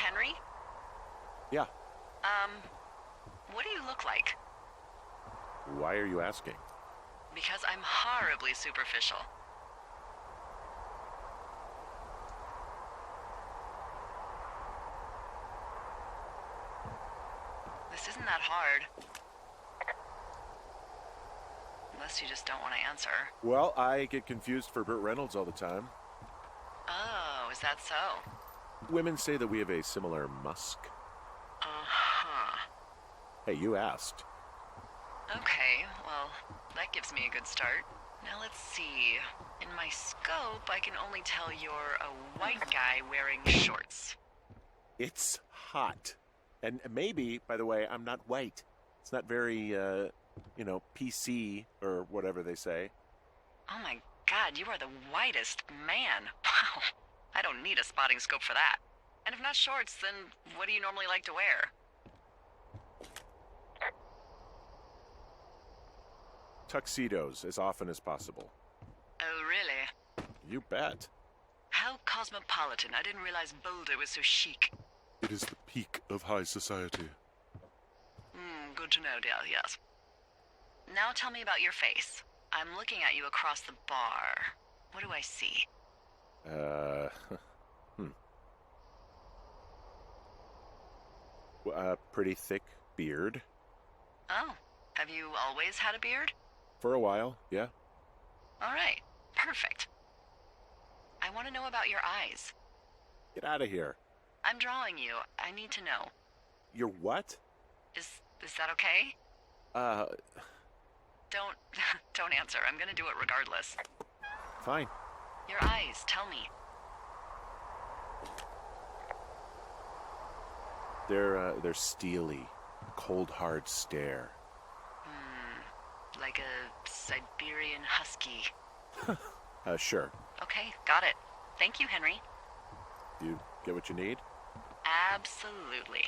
Henry? Yeah. What do you look like? Why are you asking? Because I'm horribly superficial. This isn't that hard. Unless you just don't want to answer. Well, I get confused for Burt Reynolds all the time. Oh, is that so? Women say that we have a similar musk. Uh-huh. Hey, you asked. Okay, well, that gives me a good start. Now let's see. In my scope, I can only tell you're a white guy wearing shorts. It's hot. And maybe, by the way, I'm not white. It's not very, PC or whatever they say. Oh my god, you are the whitest man. Wow. I don't need a spotting scope for that. And if not shorts, then what do you normally like to wear? Tuxedos as often as possible. Oh, really? You bet. How cosmopolitan. I didn't realize Boulder was so chic. It is the peak of high society. Good to know, dear, yes. Now tell me about your face. I'm looking at you across the bar. What do I see? A pretty thick beard. Oh, have you always had a beard? For a while, yeah. All right, perfect. I want to know about your eyes. Get out of here. I'm drawing you. I need to know. Your what? Is that okay? Don't answer. I'm gonna do it regardless. Fine. Your eyes, tell me. They're steely, cold, hard stare. Like a Siberian husky. Sure. Okay, got it. Thank you, Henry. Do you get what you need? Absolutely.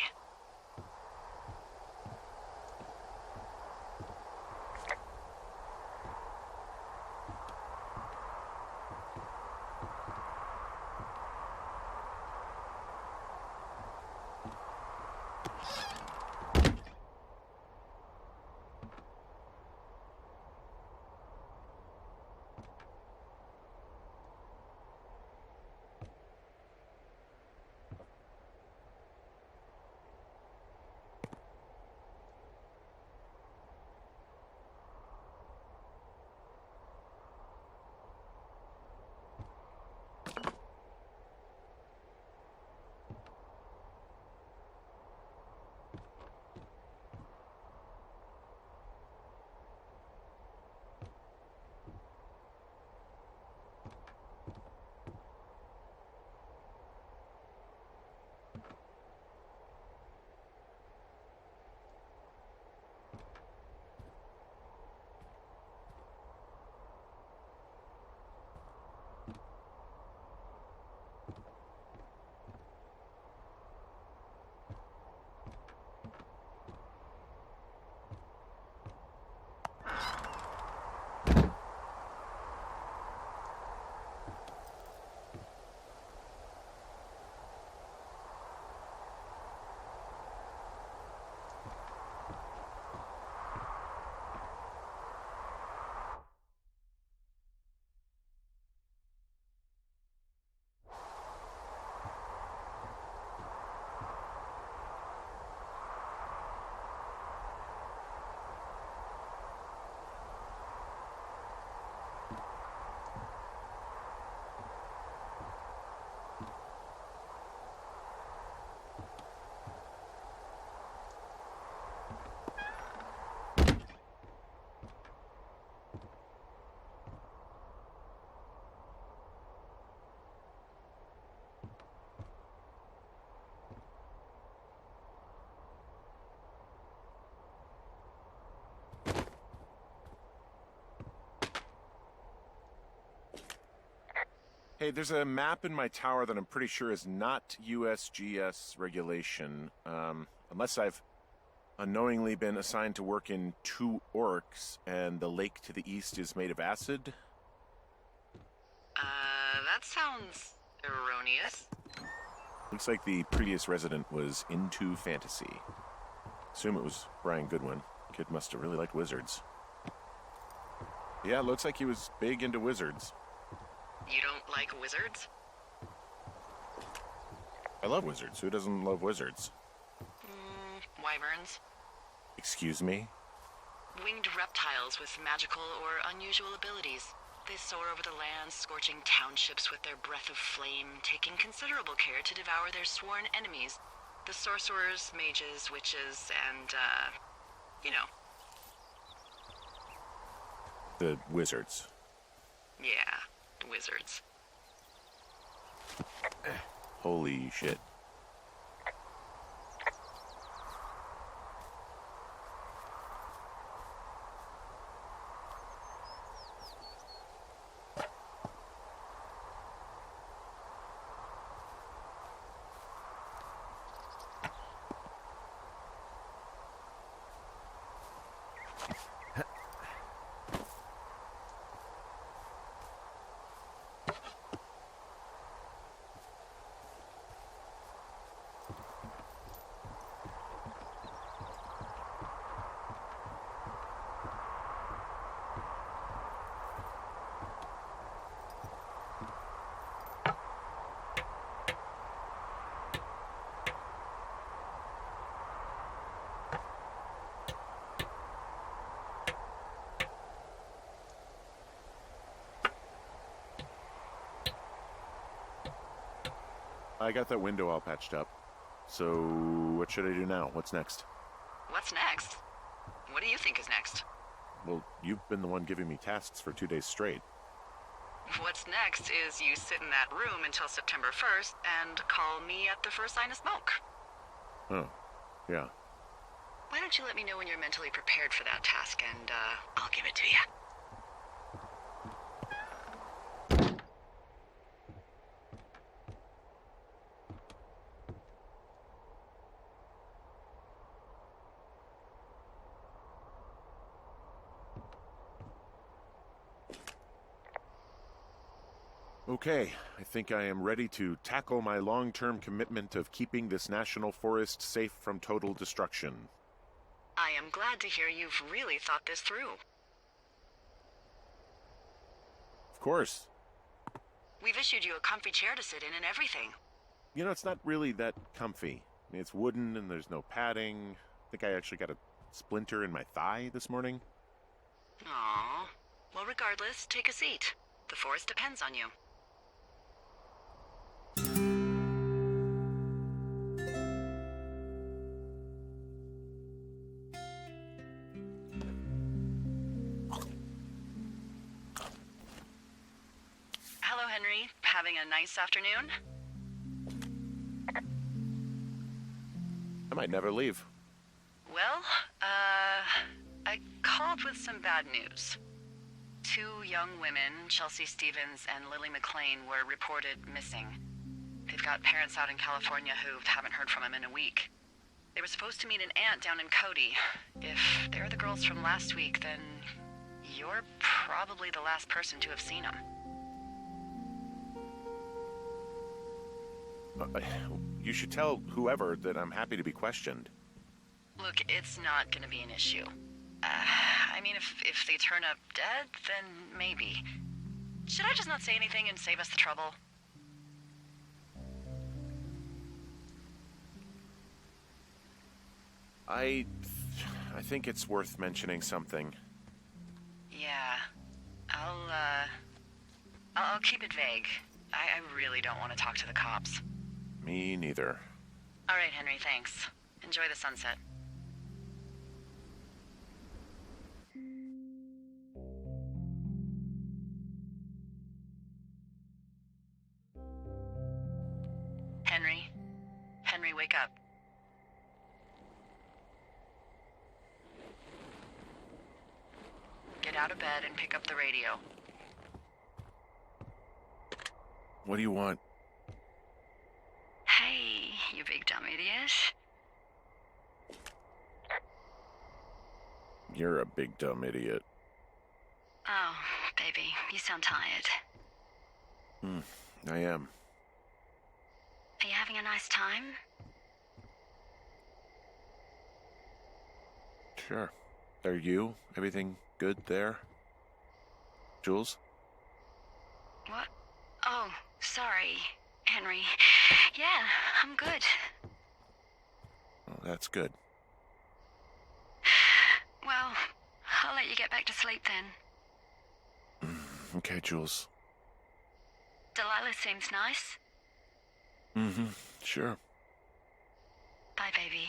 Hey, there's a map in my tower that I'm pretty sure is not USGS regulation. Unless I've unknowingly been assigned to work in 2 orcs, and the lake to the east is made of acid. That sounds erroneous. Looks like the previous resident was into fantasy. Assume it was Brian Goodwin. Kid must have really liked wizards. Yeah, looks like he was big into wizards. You don't like wizards? I love wizards. Who doesn't love wizards? Wyverns. Excuse me? Winged reptiles with magical or unusual abilities. They soar over the land, scorching townships with their breath of flame, taking considerable care to devour their sworn enemies. The sorcerers, mages, witches, and, you know. The wizards. Yeah, wizards. Holy shit. I got that window all patched up. So, what should I do now? What's next? What's next? What do you think is next? Well, you've been the one giving me tasks for 2 days straight. What's next is you sit in that room until September 1st and call me at the first sign of smoke. Oh, yeah. Why don't you let me know when you're mentally prepared for that task and, I'll give it to you. Okay, I think I am ready to tackle my long-term commitment of keeping this national forest safe from total destruction. I am glad to hear you've really thought this through. Of course. We've issued you a comfy chair to sit in and everything. You know, it's not really that comfy. I mean, it's wooden and there's no padding. I think I actually got a splinter in my thigh this morning. Aww. Well, regardless, take a seat. The forest depends on you. Hello, Henry. Having a nice afternoon? I might never leave. Well, I called with some bad news. 2 young women, Chelsea Stevens and Lily McLean, were reported missing. They've got parents out in California who haven't heard from them in a week. They were supposed to meet an aunt down in Cody. If they're the girls from last week, then you're probably the last person to have seen them. You should tell whoever that I'm happy to be questioned. Look, it's not gonna be an issue. I mean, if they turn up dead, then maybe. Should I just not say anything and save us the trouble? I think it's worth mentioning something. Yeah. I'll keep it vague. I really don't want to talk to the cops. Me neither. All right, Henry, thanks. Enjoy the sunset. Henry? Henry, wake up. Get out of bed and pick up the radio. What do you want? Hey, you big dumb idiot. You're a big dumb idiot. Oh, baby, you sound tired. I am. Are you having a night nice time. Sure. Are you? Everything good there? Jules? What? Oh, sorry, Henry. Yeah, I'm good. Oh, that's good. Well, I'll let you get back to sleep then. Okay, Jules. Delilah seems nice. Mm-hmm. Sure. Bye, baby.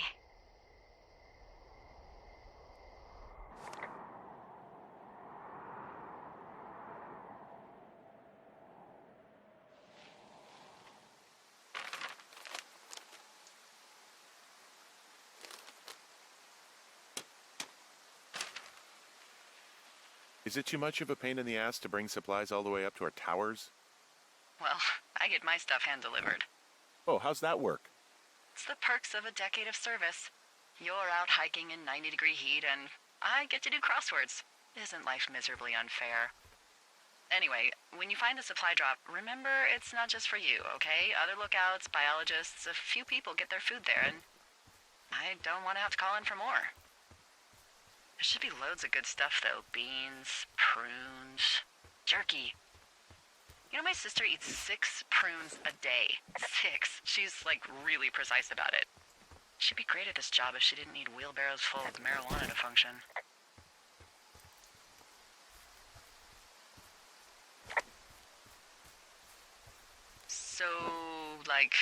Is it too much of a pain in the ass to bring supplies all the way up to our towers? Well, I get my stuff hand-delivered. Oh, how's that work? It's the perks of a decade of service. You're out hiking in 90-degree heat, and I get to do crosswords. Isn't life miserably unfair? Anyway, when you find the supply drop, remember it's not just for you, okay? Other lookouts, biologists, a few people get their food there, and I don't want to have to call in for more. There should be loads of good stuff, though. Beans, prunes, jerky. You know, my sister eats 6 prunes a day. 6. She's, like, really precise about it. She'd be great at this job if she didn't need wheelbarrows full of marijuana to function. So, like,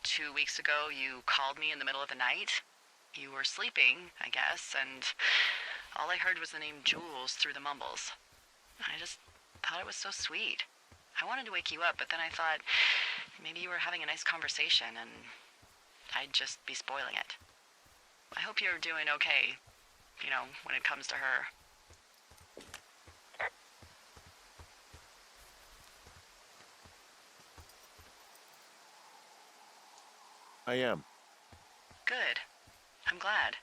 2 weeks ago, you called me in the middle of the night? You were sleeping, I guess, and all I heard was the name Jules through the mumbles. I just thought it was so sweet. I wanted to wake you up, but then I thought maybe you were having a nice conversation and I'd just be spoiling it. I hope you're doing okay, you know, when it comes to her. I am. Good. I'm glad.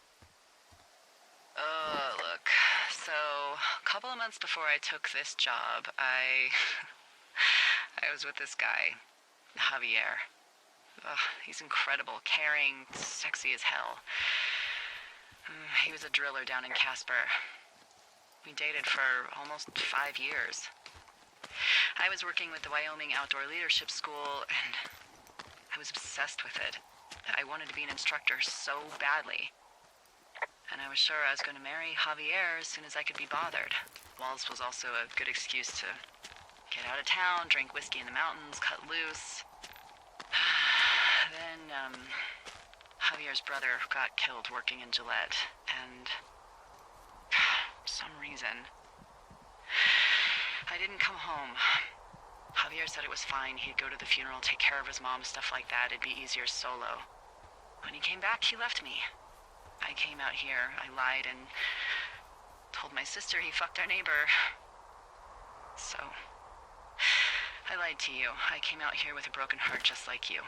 Look, so a couple of months before I took this job, I was with this guy, Javier. He's incredible, caring, sexy as hell. He was a driller down in Casper. We dated for almost 5 years. I was working with the Wyoming Outdoor Leadership School, and I was obsessed with it. I wanted to be an instructor so badly. And I was sure I was going to marry Javier as soon as I could be bothered. Walls was also a good excuse to get out of town, drink whiskey in the mountains, cut loose. Then, Javier's brother got killed working in Gillette, and for some reason, I didn't come home. Javier said it was fine. He'd go to the funeral, take care of his mom, stuff like that. It'd be easier solo. When he came back, he left me. I came out here, I lied, and told my sister he fucked our neighbor. So, I lied to you. I came out here with a broken heart just like you.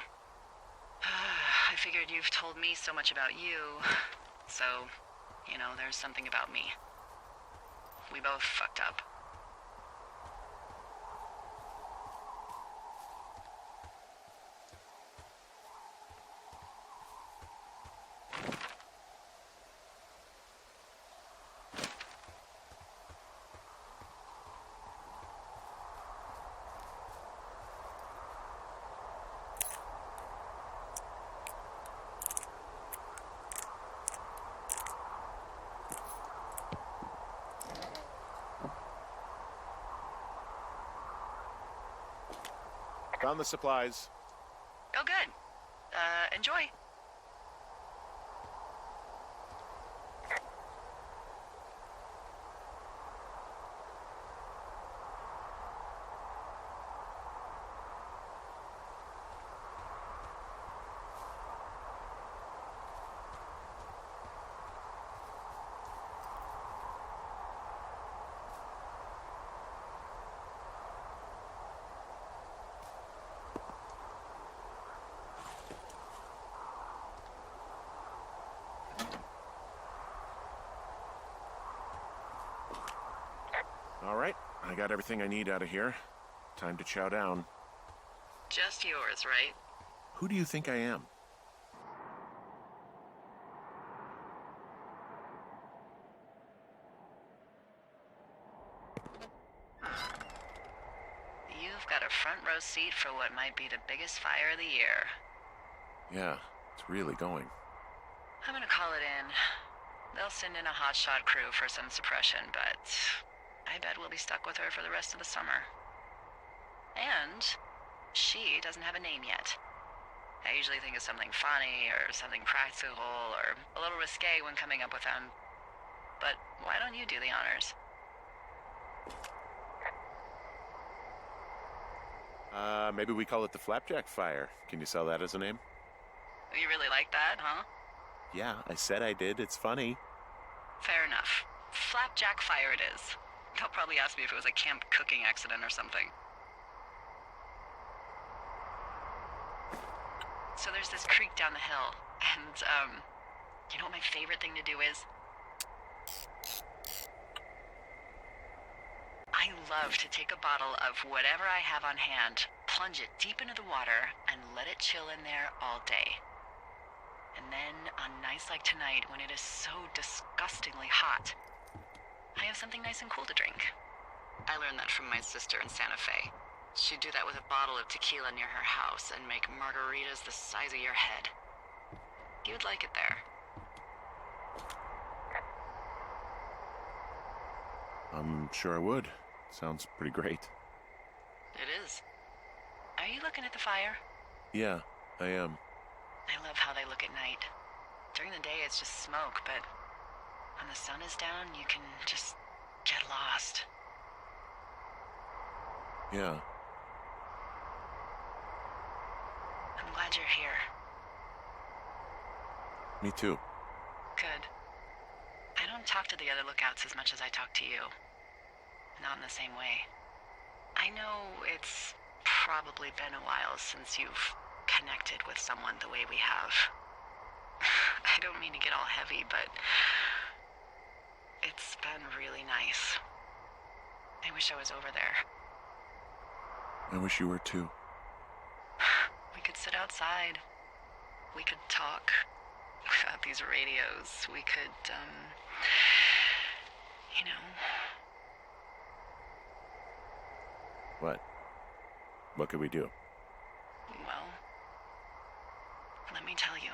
I figured you've told me so much about you, so, you know, there's something about me. We both fucked up. Found the supplies. Oh, good. Enjoy. All right, I got everything I need out of here. Time to chow down. Just yours, right? Who do you think I am? front row seat for what might be the biggest fire of the year. Yeah, it's really going. I'm gonna call it in. They'll send in a hotshot crew for some suppression, but I bet we'll be stuck with her for the rest of the summer. And she doesn't have a name yet. I usually think of something funny or something practical or a little risque when coming up with them. But why don't you do the honors? Maybe we call it the Flapjack Fire. Can you sell that as a name? You really like that, huh? Yeah, I said I did. It's funny. Fair enough. Flapjack Fire it is. They'll probably ask me if it was a camp cooking accident or something. So there's this creek down the hill, and, you know what my favorite thing to do is? I love to take a bottle of whatever I have on hand, plunge it deep into the water, and let it chill in there all day. And then, on nights like tonight, when it is so disgustingly hot, I have something nice and cool to drink. I learned that from my sister in Santa Fe. She'd do that with a bottle of tequila near her house and make margaritas the size of your head. You'd like it there. I'm sure I would. Sounds pretty great. It is. Are you looking at the fire? Yeah, I am. I love how they look at night. During the day, it's just smoke, but when the sun is down, you can just get lost. Yeah. I'm glad you're here. Me too. Good. I don't talk to the other lookouts as much as I talk to you. Not in the same way. I know it's probably been a while since you've connected with someone the way we have. I don't mean to get all heavy, but it's been really nice. I wish I was over there. I wish you were too. We could sit outside. We could talk without these radios. We could, you know. What? What could we do? Well, let me tell you.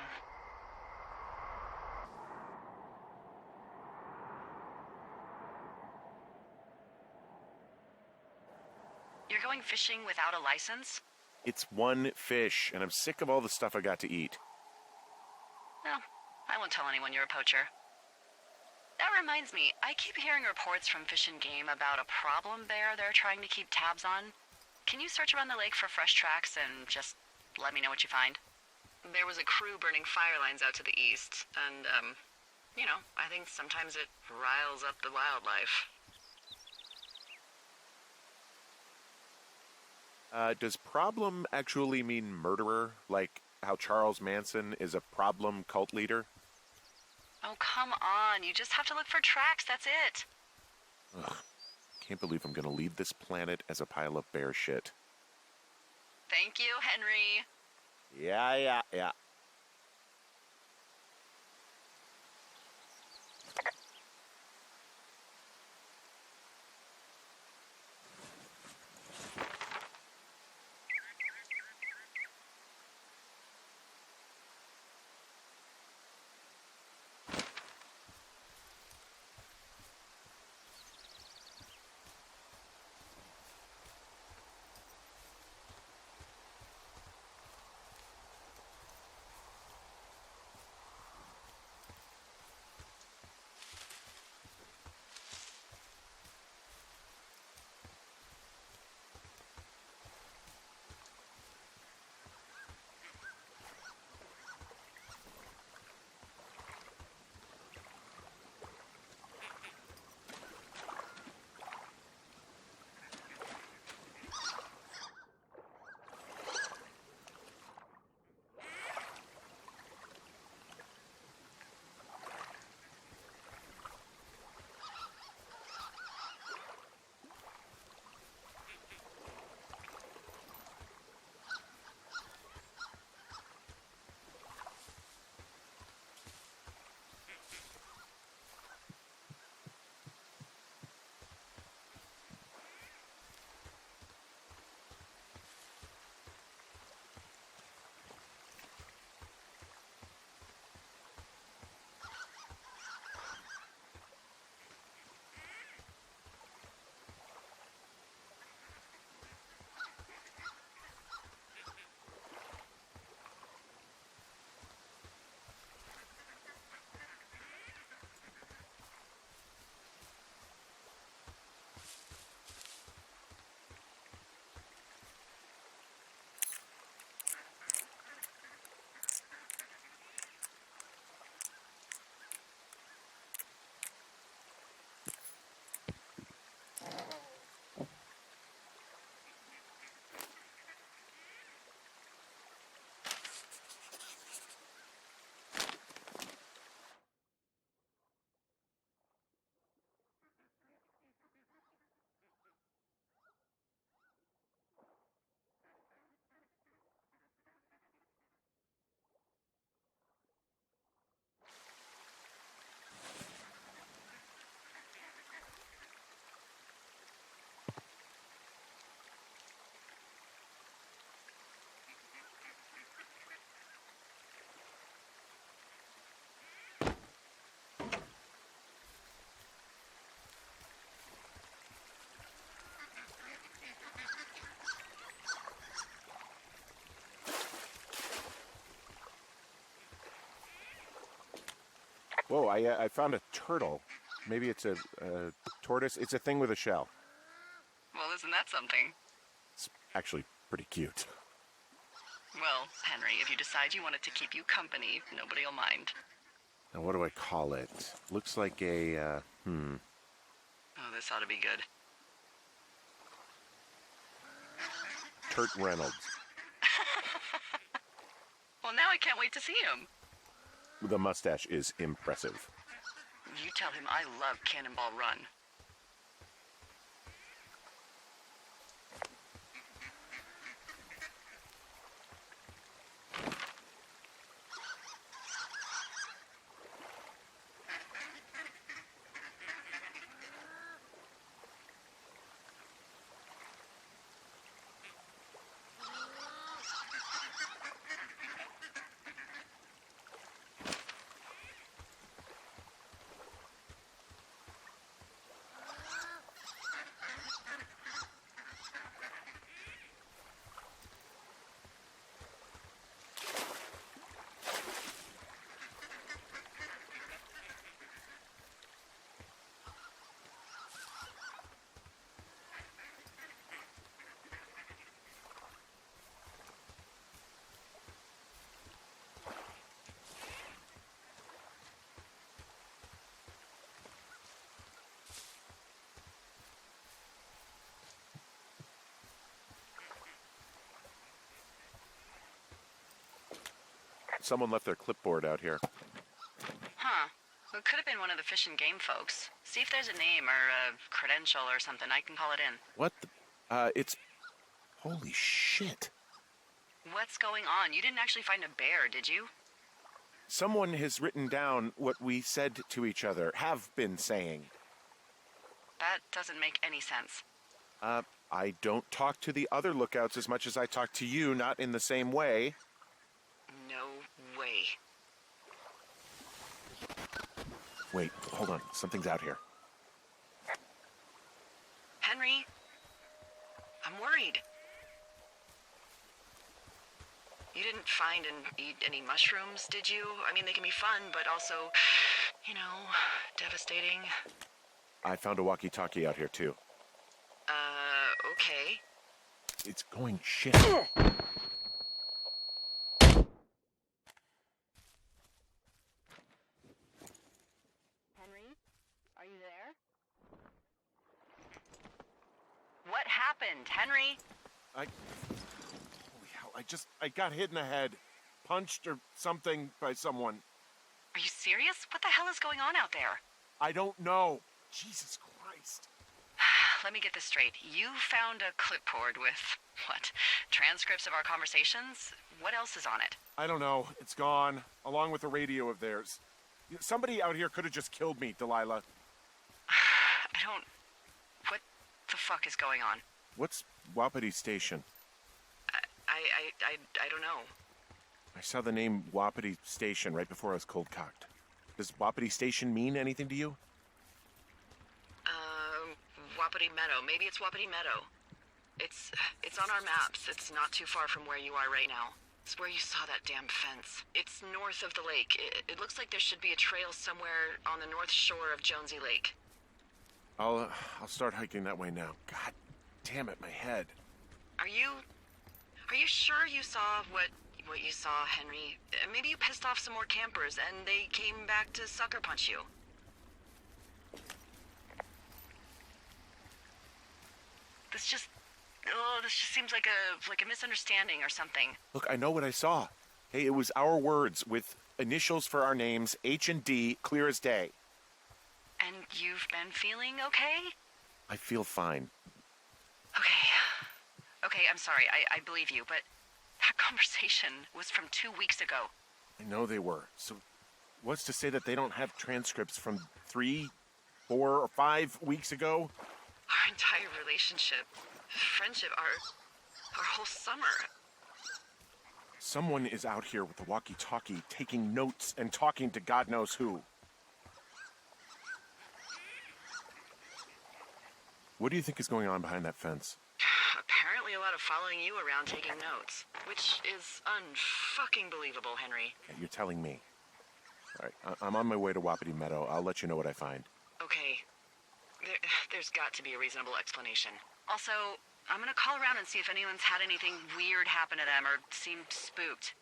You're going fishing without a license? It's one fish, and I'm sick of all the stuff I got to eat. No, I won't tell anyone you're a poacher. That reminds me, I keep hearing reports from Fish and Game about a problem bear they're trying to keep tabs on. Can you search around the lake for fresh tracks and just let me know what you find? There was a crew burning fire lines out to the east, and, you know, I think sometimes it riles up the wildlife. Does problem actually mean murderer? Like how Charles Manson is a problem cult leader? Oh, come on. You just have to look for tracks, that's it. Ugh. Can't believe I'm gonna leave this planet as a pile of bear shit. Thank you, Henry. Yeah. Whoa, I found a turtle. Maybe it's a tortoise. It's a thing with a shell. Well, isn't that something? It's actually pretty cute. Well, Henry, if you decide you want it to keep you company, nobody will mind. Now, what do I call it? Looks like a, Oh, this ought to be good. Turt Reynolds. Well, now I can't wait to see him. The mustache is impressive. You tell him I love Cannonball Run. Someone left their clipboard out here. Huh. It could have been one of the Fish and Game folks. See if there's a name or a credential or something. I can call it in. What the? It's... Holy shit. What's going on? You didn't actually find a bear, did you? Someone has written down what we said to each other, have been saying. That doesn't make any sense. I don't talk to the other lookouts as much as I talk to you, not in the same way. No way. Wait, hold on. Something's out here. Henry, I'm worried. You didn't find and eat any mushrooms, did you? I mean, they can be fun, but also, you know, devastating. I found a walkie-talkie out here, too. Okay. It's going shit. Henry, are you there? What happened, Henry? Holy hell, I got hit in the head. Punched or something by someone. Are you serious? What the hell is going on out there? I don't know. Jesus Christ. Let me get this straight. You found a clipboard with, what, transcripts of our conversations? What else is on it? I don't know. It's gone, along with the radio of theirs. Somebody out here could have just killed me, Delilah. What the fuck is going on? What's Wapiti Station? I don't know. I saw the name Wapiti Station right before I was cold-cocked. Does Wapiti Station mean anything to you? Wapiti Meadow. Maybe it's Wapiti Meadow. It's on our maps. It's not too far from where you are right now. It's where you saw that damn fence. It's north of the lake. It looks like there should be a trail somewhere on the north shore of Jonesy Lake. I'll start hiking that way now. God damn it, my head. Are you sure you saw what you saw, Henry? Maybe you pissed off some more campers and they came back to sucker punch you. This just seems like a misunderstanding or something. Look, I know what I saw. Hey, it was our words with initials for our names, H and D, clear as day. And you've been feeling okay? I feel fine. Okay, I'm sorry, I believe you, but that conversation was from 2 weeks ago. I know they were. So what's to say that they don't have transcripts from 3, 4, or 5 weeks ago? Our entire relationship, friendship, our whole summer. Someone is out here with the walkie-talkie taking notes and talking to God knows who. What do you think is going on behind that fence? Apparently a lot of following you around taking notes, which is unfucking believable, Henry. You're telling me. All right, I'm on my way to Wapiti Meadow. I'll let you know what I find. Okay. There's got to be a reasonable explanation. Also, I'm gonna call around and see if anyone's had anything weird happen to them or seemed spooked.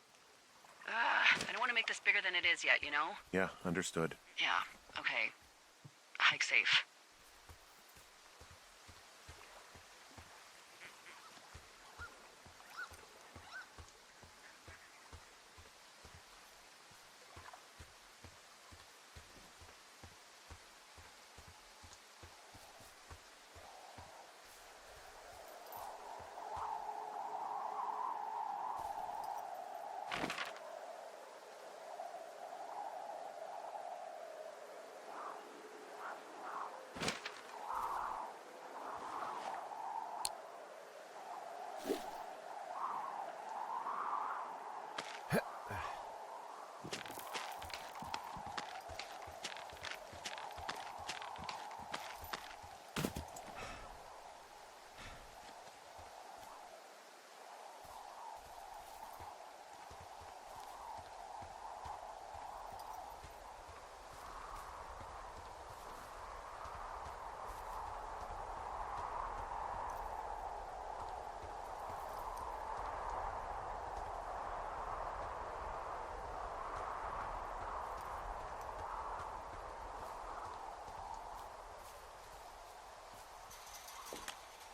I don't want to make this bigger than it is yet, you know? Yeah, understood. Yeah, okay. Hike safe.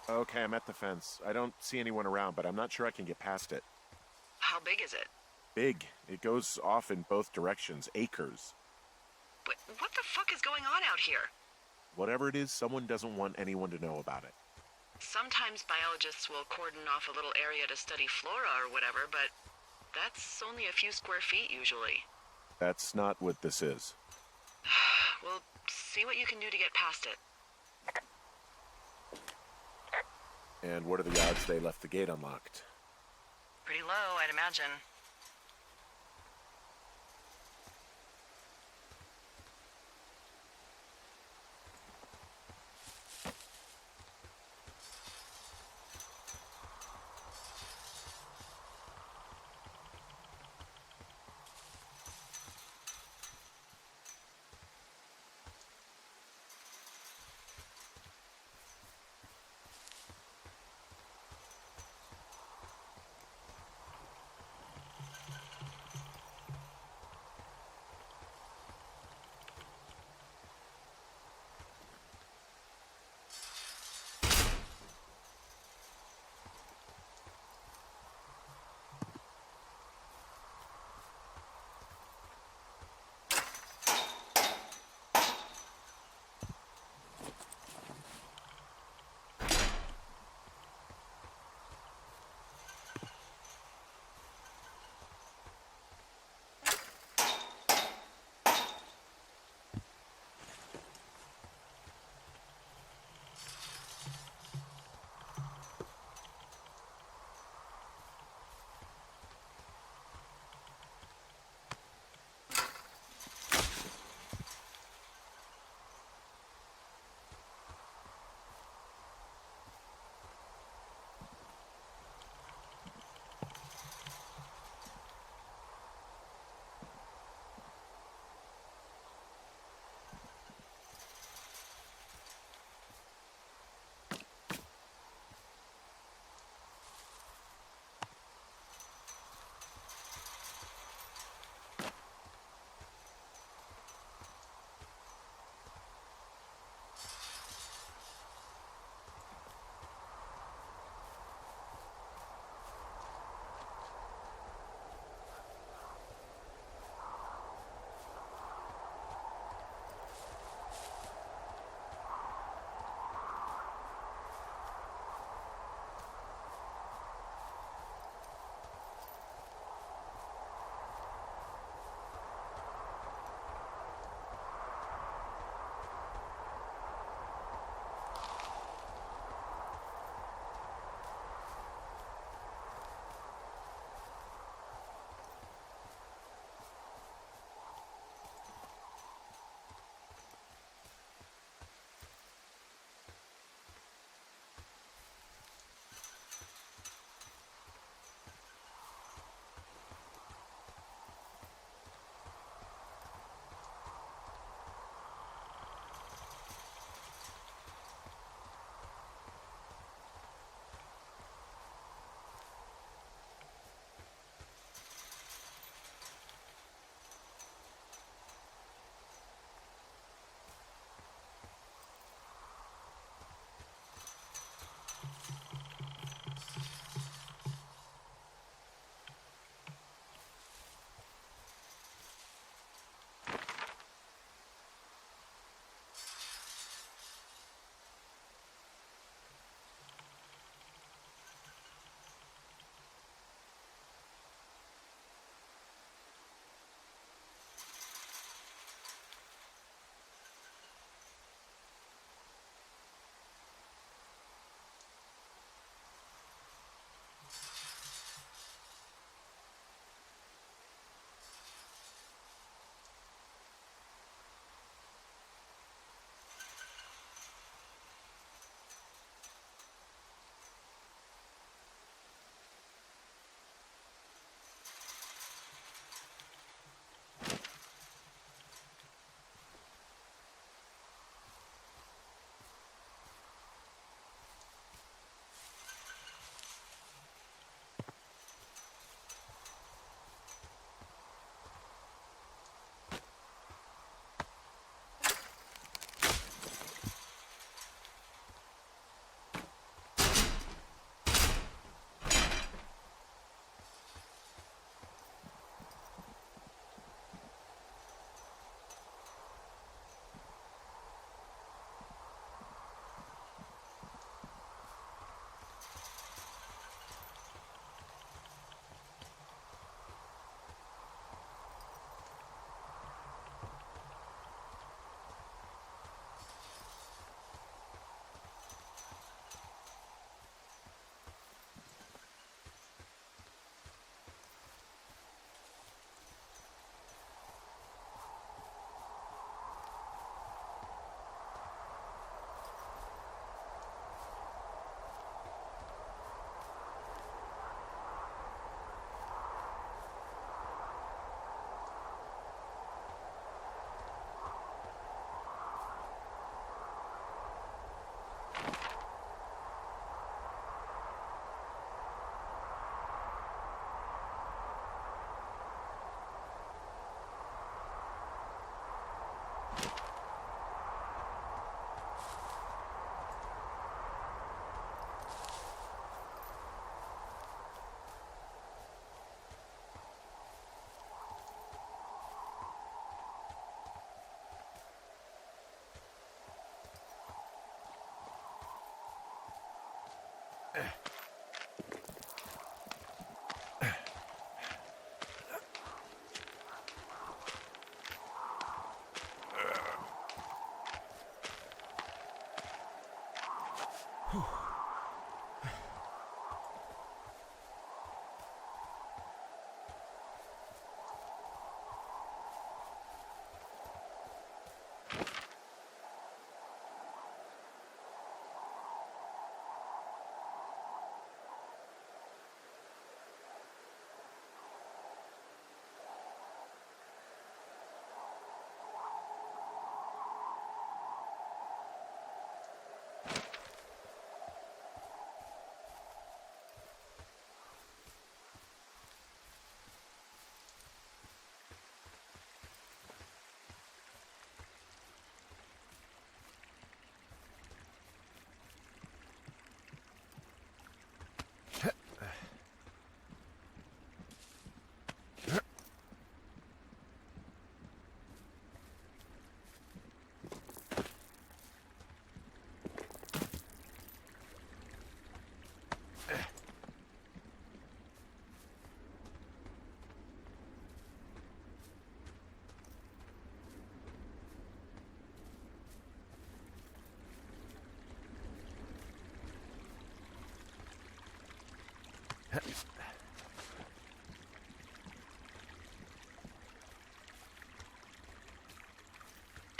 Okay, I'm at the fence. I don't see anyone around, but I'm not sure I can get past it. How big is it? Big. It goes off in both directions. Acres. But what the fuck is going on out here? Whatever it is, someone doesn't want anyone to know about it. Sometimes biologists will cordon off a little area to study flora or whatever, but that's only a few square feet usually. That's not what this is. Well, see what you can do to get past it. And what are the odds they left the gate unlocked? Pretty low, I'd imagine.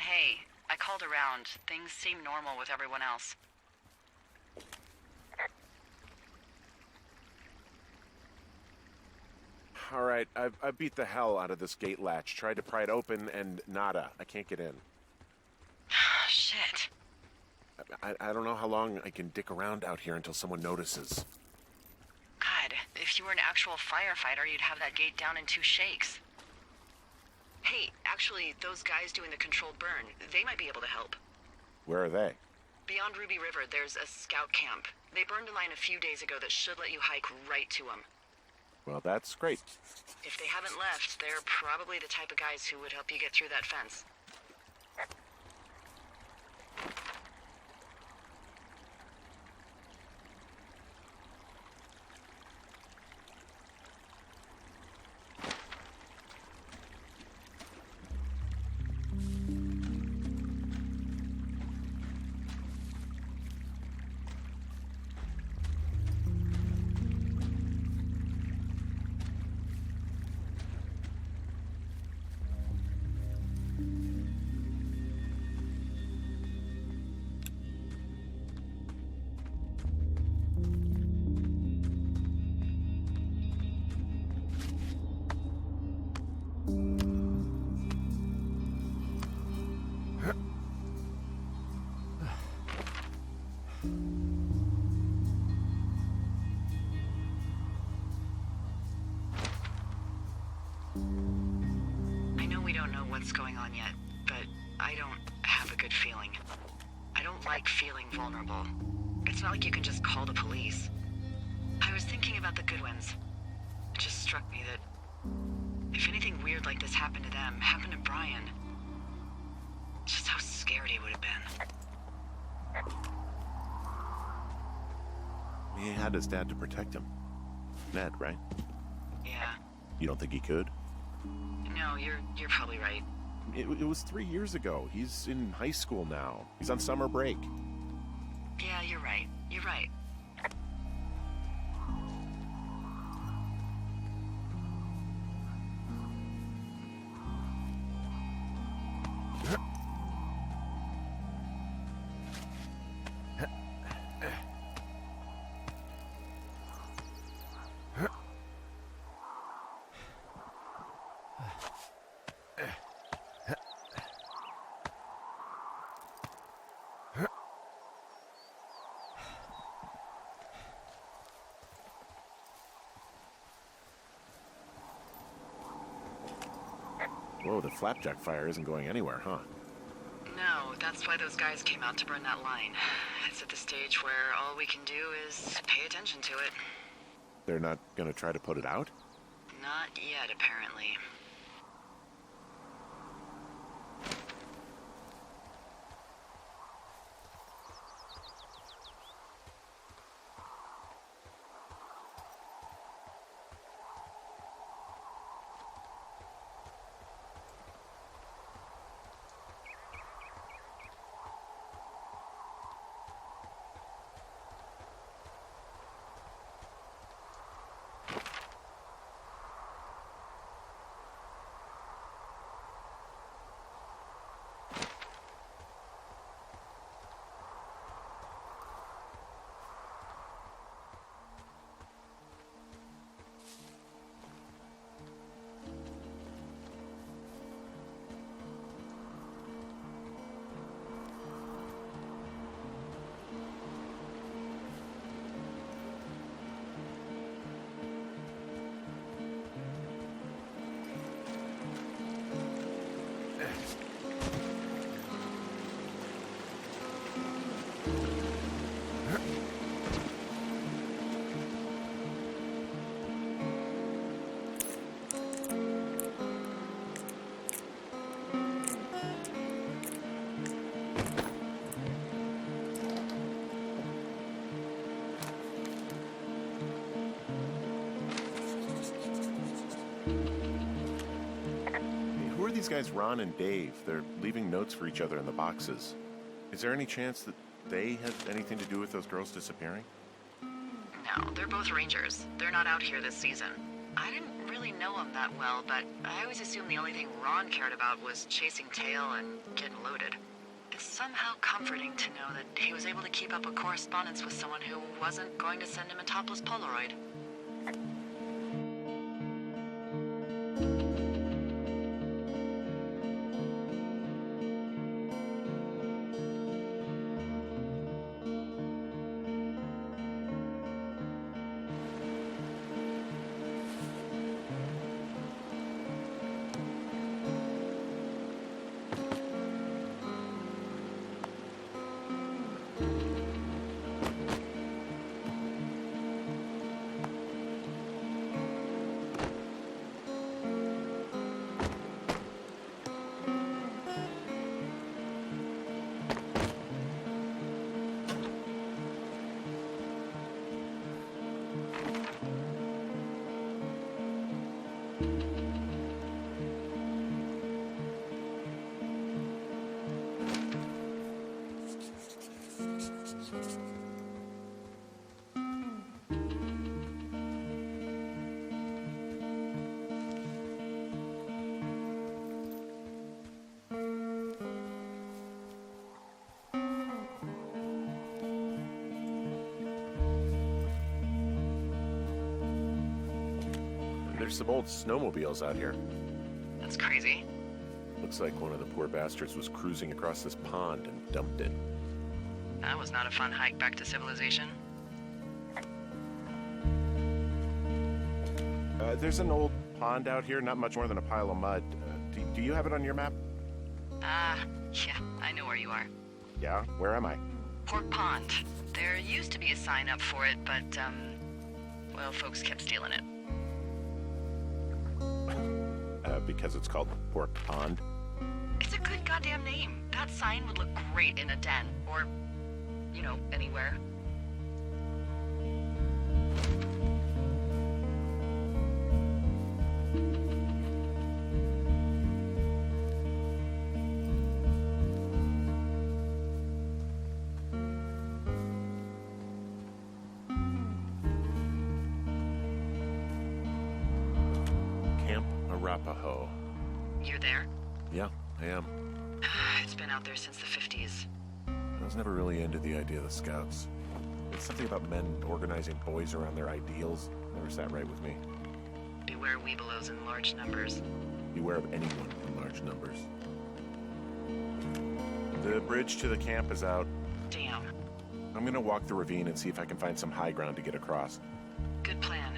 Hey, I called around. Things seem normal with everyone else. All right, I've beat the hell out of this gate latch. Tried to pry it open, and nada. I can't get in. Shit. I don't know how long I can dick around out here until someone notices. God, if you were an actual firefighter, you'd have that gate down in 2 shakes. Hey, actually, those guys doing the controlled burn, they might be able to help. Where are they? Beyond Ruby River, there's a scout camp. They burned a line a few days ago that should let you hike right to them. Well, that's great. If they haven't left, they're probably the type of guys who would help you get through that fence. I know we don't know what's going on yet, but I don't have a good feeling. I don't like feeling vulnerable. It's not like you can just call the police. I was thinking about the Goodwins. It just struck me that if anything weird like this happened to them, happened to Brian, just how scared he would have been. He had his dad to protect him. Ned, right? Yeah. You don't think he could? No, you're probably right. It was 3 years ago. He's in high school now. He's on summer break. Yeah, you're right. You're right. Whoa, the flapjack fire isn't going anywhere, huh? No, that's why those guys came out to burn that line. It's at the stage where all we can do is pay attention to it. They're not gonna try to put it out? Not yet, apparently. these guys Ron and Dave. They're leaving notes for each other in the boxes. Is there any chance that they have anything to do with those girls disappearing? No, they're both rangers. They're not out here this season. I didn't really know them that well, but I always assumed the only thing Ron cared about was chasing tail and getting loaded. It's somehow comforting to know that he was able to keep up a correspondence with someone who wasn't going to send him a topless Polaroid. There's some old snowmobiles out here. That's crazy. Looks like one of the poor bastards was cruising across this pond and dumped it. That was not a fun hike back to civilization. There's an old pond out here, not much more than a pile of mud. Do you have it on your map? Yeah, I know where you are. Yeah? Where am I? Pork Pond. There used to be a sign up for it, but, well, folks kept stealing it. Because it's called Pork Pond? It's a good goddamn name. That sign would look great in a den, or, you know, anywhere. Arapaho. You're there? Yeah, I am. It's been out there since the 50s. I was never really into the idea of the Scouts. It's something about men organizing boys around their ideals. Never sat right with me. Beware weebelows in large numbers. Beware of anyone in large numbers. The bridge to the camp is out. Damn. I'm gonna walk the ravine and see if I can find some high ground to get across. Good plan.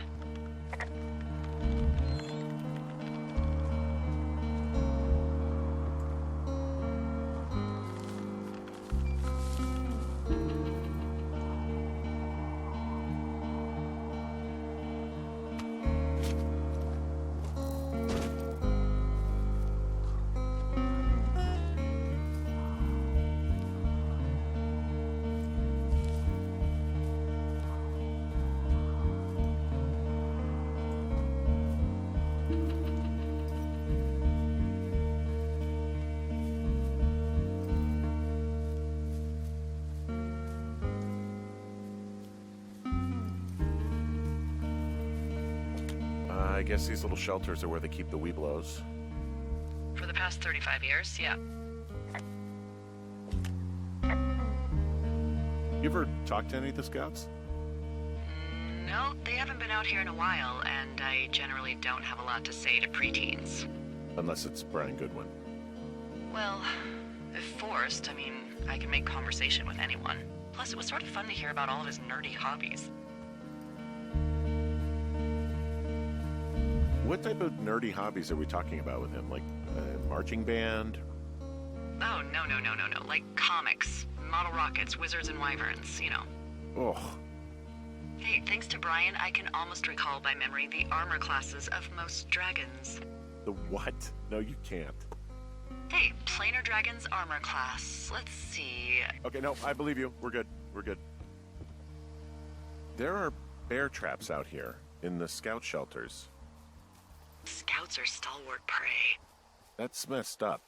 I guess these little shelters are where they keep the weeblos. For the past 35 years, yeah. You ever talked to any of the Scouts? No, they haven't been out here in a while, and I generally don't have a lot to say to preteens. Unless it's Brian Goodwin. Well, if forced, I mean, I can make conversation with anyone. Plus, it was sort of fun to hear about all of his nerdy hobbies. What type of nerdy hobbies are we talking about with him? Like marching band? Oh, no. Like comics, model rockets, wizards and wyverns, you know. Oh. Hey, thanks to Brian, I can almost recall by memory the armor classes of most dragons. The what? No, you can't. Hey, planar dragon's armor class. Let's see. Okay, no, I believe you. We're good. We're good. There are bear traps out here in the scout shelters. Scouts are stalwart prey. That's messed up.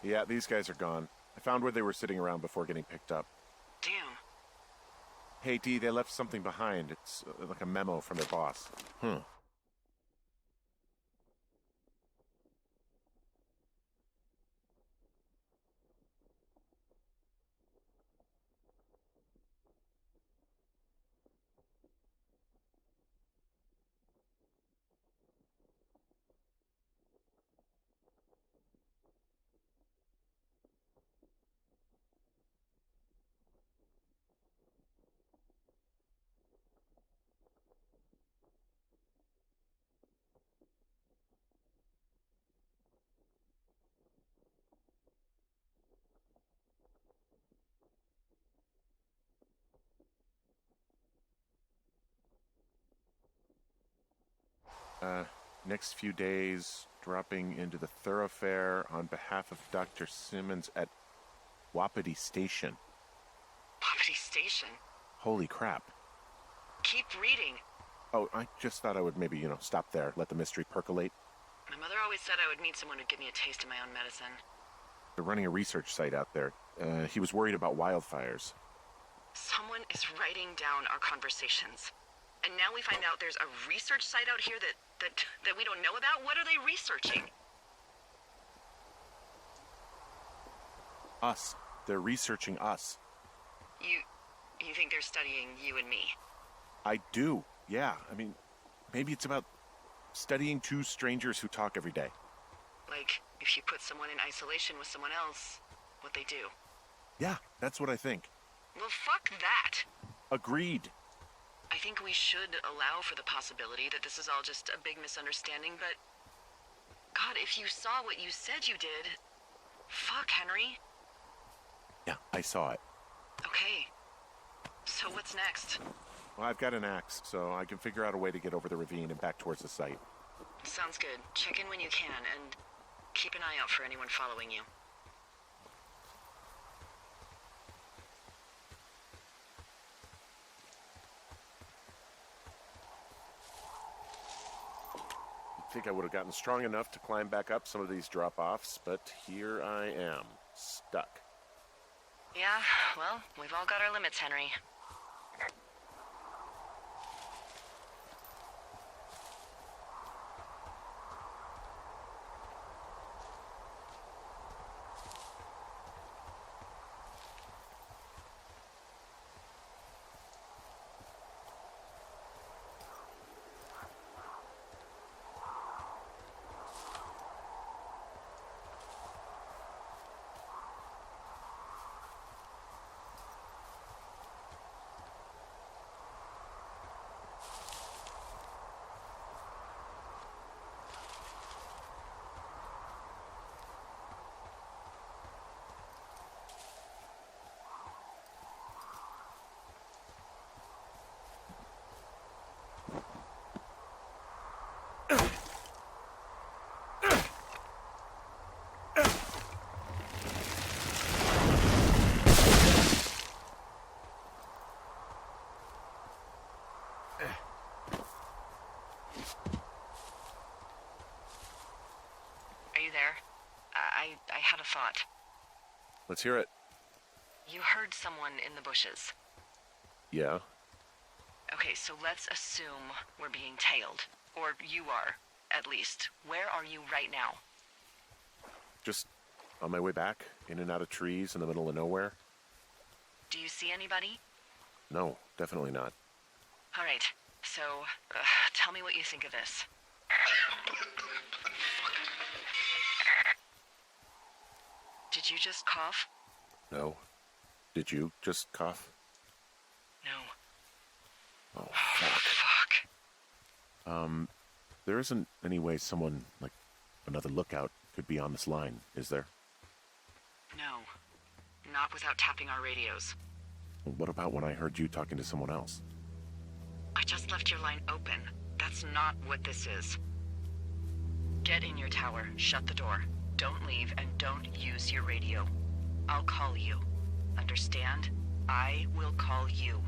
Yeah, these guys are gone. I found where they were sitting around before getting picked up. Damn. Hey, Dee, they left something behind. It's like a memo from their boss. Next few days, dropping into the thoroughfare on behalf of Dr. Simmons at Wapiti Station. Wapiti Station? Holy crap. Keep reading. Oh, I just thought I would maybe, stop there, let the mystery percolate. My mother always said I would meet someone who'd give me a taste of my own medicine. They're running a research site out there. He was worried about wildfires. Someone is writing down our conversations. And now we find out there's a research site out here that we don't know about? What are they researching? Us. They're researching us. You think they're studying you and me? I do, yeah. I mean, maybe it's about studying two strangers who talk every day. Like, if you put someone in isolation with someone else, what they do. Yeah, that's what I think. Well, fuck that. Agreed. I think we should allow for the possibility that this is all just a big misunderstanding, but... God, if you saw what you said you did... Fuck, Henry. Yeah, I saw it. Okay. So what's next? Well, I've got an axe, so I can figure out a way to get over the ravine and back towards the site. Sounds good. Check in when you can, and keep an eye out for anyone following you. I think I would have gotten strong enough to climb back up some of these drop-offs, but here I am, stuck. Yeah, well, we've all got our limits, Henry. Are you there? I had a thought. Let's hear it. You heard someone in the bushes. Yeah? Okay, so let's assume we're being tailed. Or you are, at least. Where are you right now? Just on my way back, in and out of trees in the middle of nowhere. Do you see anybody? No, definitely not. All right, so tell me what you think of this. Did you just cough? No. Did you just cough? No. Oh, fuck. Fuck. There isn't any way someone, like, another lookout could be on this line, is there? No. Not without tapping our radios. What about when I heard you talking to someone else? I just left your line open. That's not what this is. Get in your tower, shut the door. Don't leave, and don't use your radio. I'll call you. Understand? I will call you.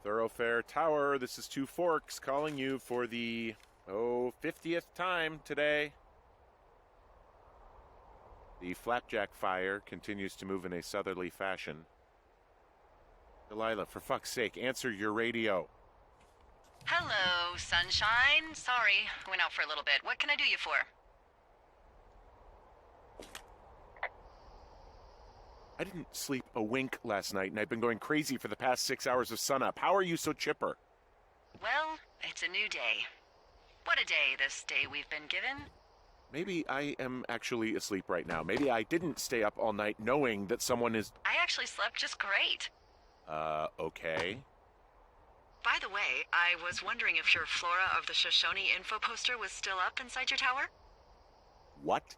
Thoroughfare Tower, this is Two Forks calling you for the, 50th time today. The flapjack fire continues to move in a southerly fashion. Delilah, for fuck's sake, answer your radio. Hello, sunshine. Sorry, I went out for a little bit. What can I do you for? I didn't sleep a wink last night, and I've been going crazy for the past 6 hours of sunup. How are you so chipper? Well, it's a new day. What a day, this day we've been given. Maybe I am actually asleep right now. Maybe I didn't stay up all night knowing that someone is... I actually slept just great. Okay. By the way, I was wondering if your Flora of the Shoshone info poster was still up inside your tower? What?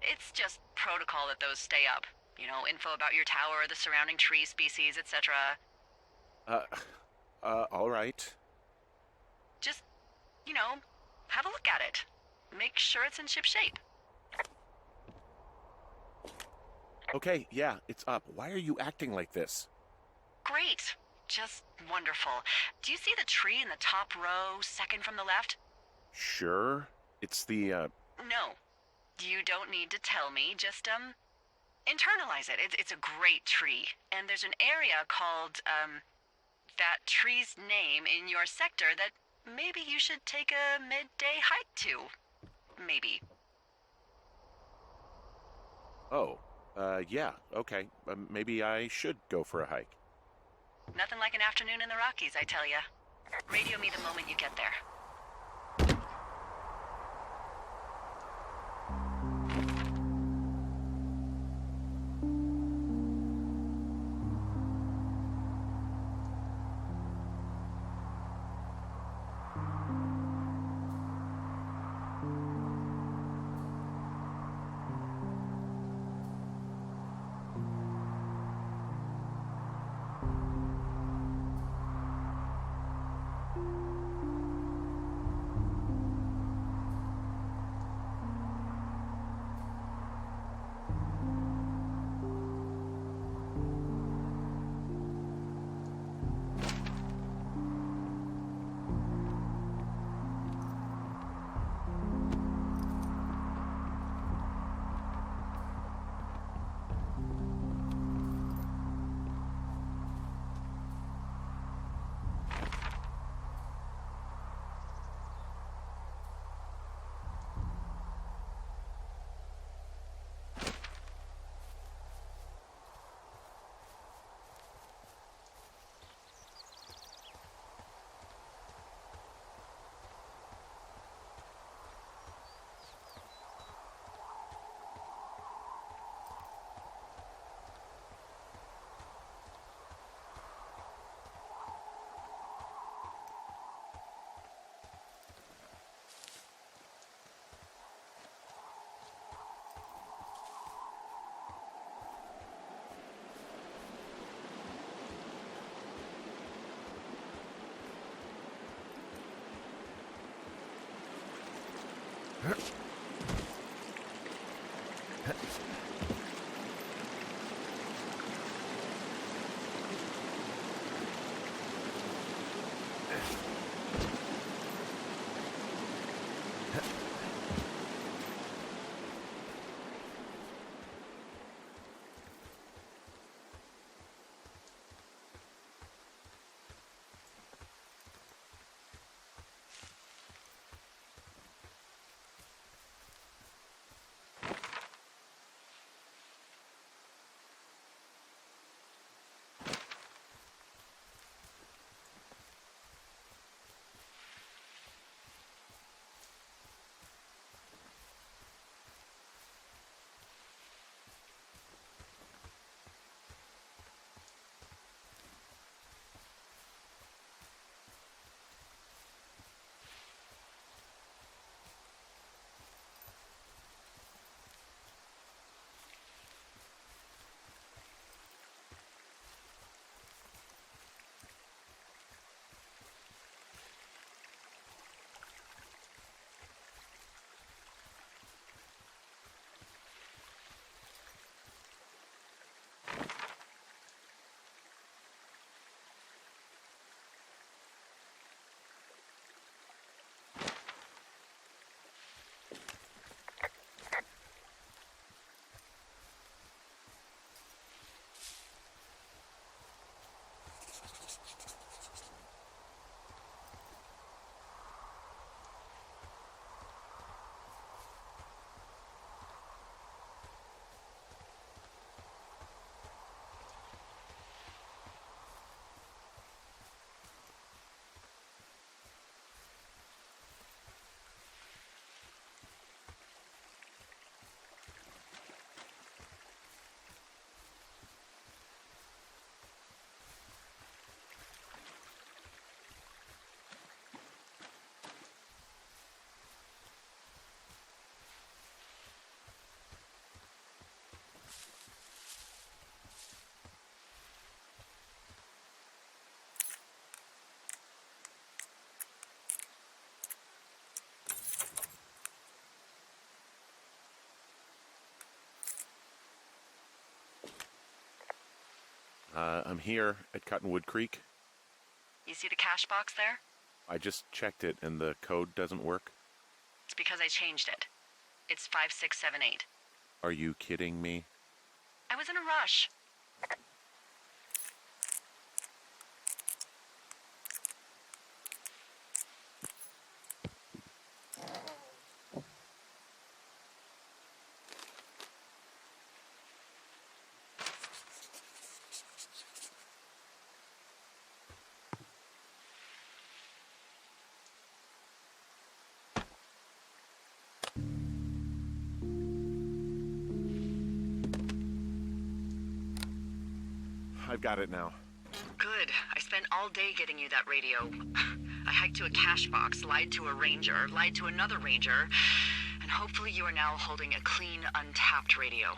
It's just protocol that those stay up. You know, info about your tower, the surrounding tree species, etc. All right. Just, you know, have a look at it. Make sure it's in ship shape. Okay, yeah, it's up. Why are you acting like this? Great. Just wonderful. Do you see the tree in the top row, second from the left? Sure. It's the, No. You don't need to tell me. Just, internalize it. It's a great tree. And there's an area called, that tree's name in your sector that maybe you should take a midday hike to. Maybe. Oh, yeah, okay. Maybe I should go for a hike. Nothing like an afternoon in the Rockies, I tell ya. Radio me the moment you get there. I'm here at Cottonwood Creek. You see the cash box there? I just checked it and the code doesn't work. It's because I changed it. It's 5678. Are you kidding me? I was in a rush. I've got it now. Good. I spent all day getting you that radio. I hiked to a cash box, lied to a ranger, lied to another ranger, and hopefully you are now holding a clean, untapped radio.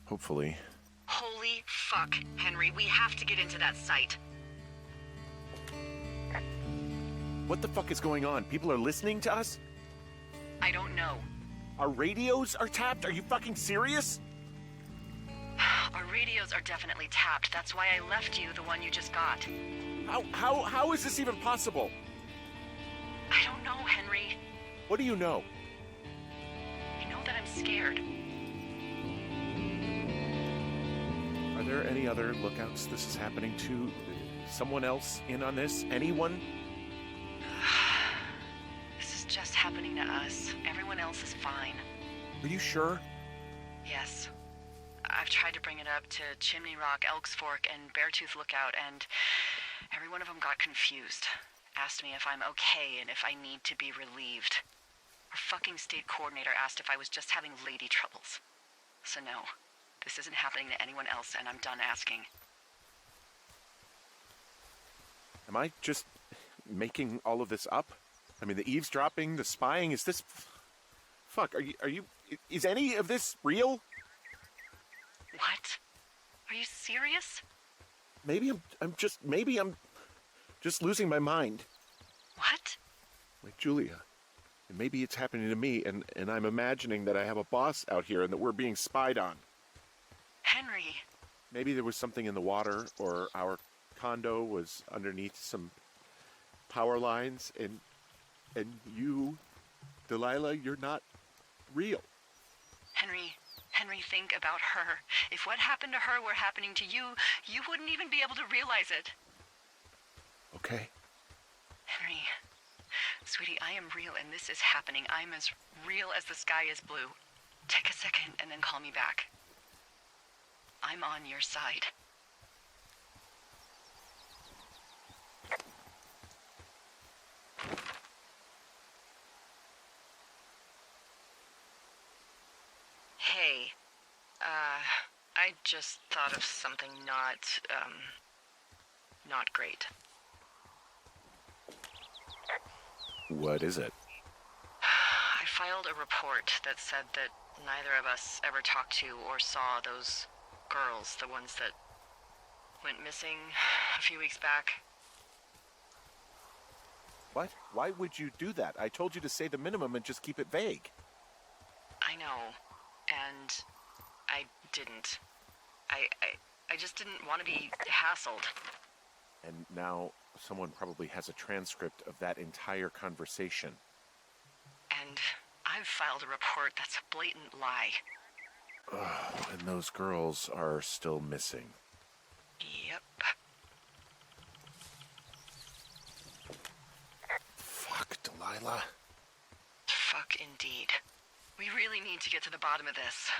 Hopefully. Holy fuck, Henry, we have to get into that site. What the fuck is going on? People are listening to us? I don't know. Our radios are tapped? Are you fucking serious? Our radios are definitely tapped. That's why I left you the one you just got. How is this even possible? I don't know, Henry. What do you know? I know that I'm scared. Are there any other lookouts this is happening to? Someone else in on this? Anyone? This is just happening to us. Everyone else is fine. Are you sure? Yes. I've tried to bring it up to Chimney Rock, Elks Fork, and Beartooth Lookout, and every one of them got confused. Asked me if I'm okay and if I need to be relieved. Our fucking state coordinator asked if I was just having lady troubles. So no, this isn't happening to anyone else, and I'm done asking. Am I just making all of this up? I mean, the eavesdropping, the spying, is this... Fuck, is any of this real? What? Are you serious? Maybe I'm just losing my mind. What? Like Julia. And maybe it's happening to me, and I'm imagining that I have a boss out here and that we're being spied on. Henry. Maybe there was something in the water, or our condo was underneath some power lines, and you, Delilah, you're not real. Henry, think about her. If what happened to her were happening to you, you wouldn't even be able to realize it. Okay. Henry, sweetie, I am real and this is happening. I'm as real as the sky is blue. Take a second and then call me back. I'm on your side. Hey, I just thought of something not great. What is it? I filed a report that said that neither of us ever talked to or saw those girls, the ones that went missing a few weeks back. What? Why would you do that? I told you to say the minimum and just keep it vague. I know, and I didn't. I just didn't want to be hassled. And now someone probably has a transcript of that entire conversation. And I've filed a report that's a blatant lie. And those girls are still missing. Yep. Fuck, Delilah. Fuck indeed. We really need to get to the bottom of this.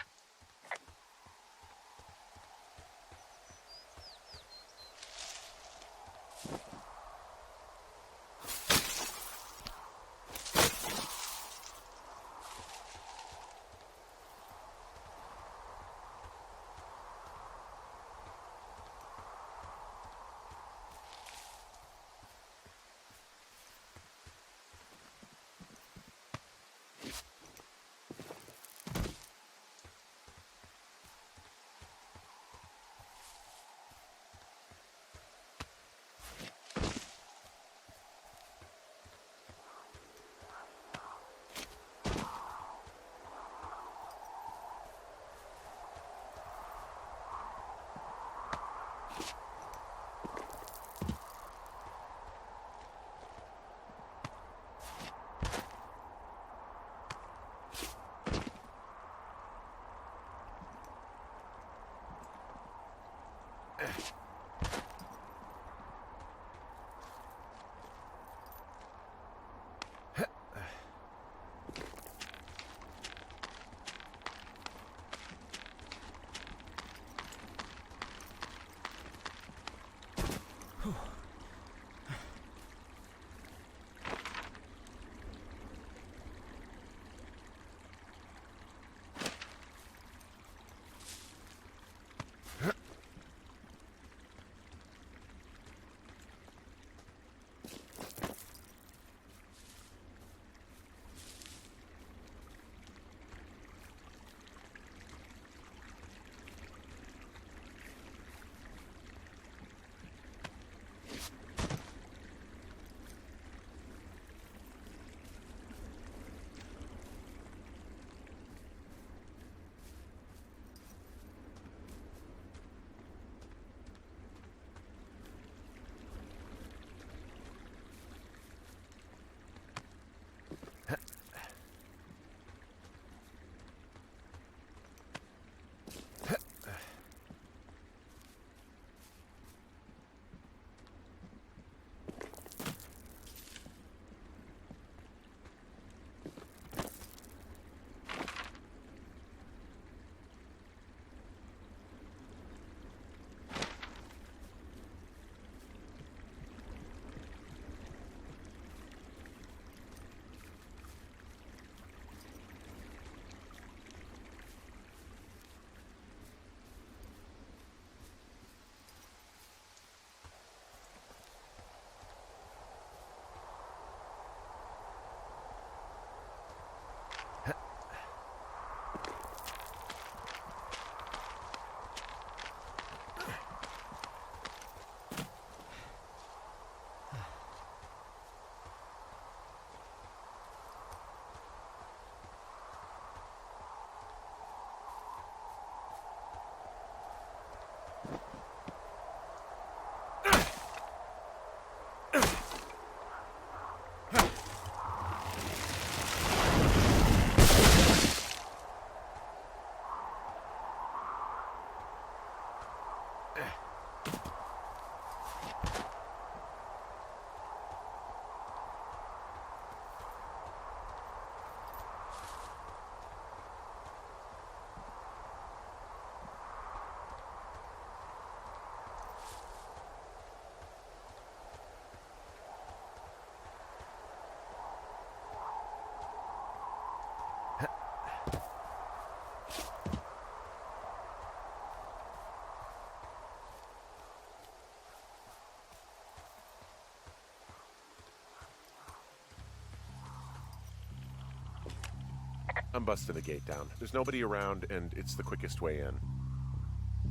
I'm busting the gate down. There's nobody around, and it's the quickest way in.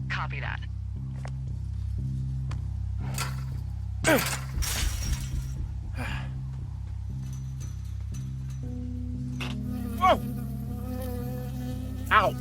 Copy that. Whoa! Ow!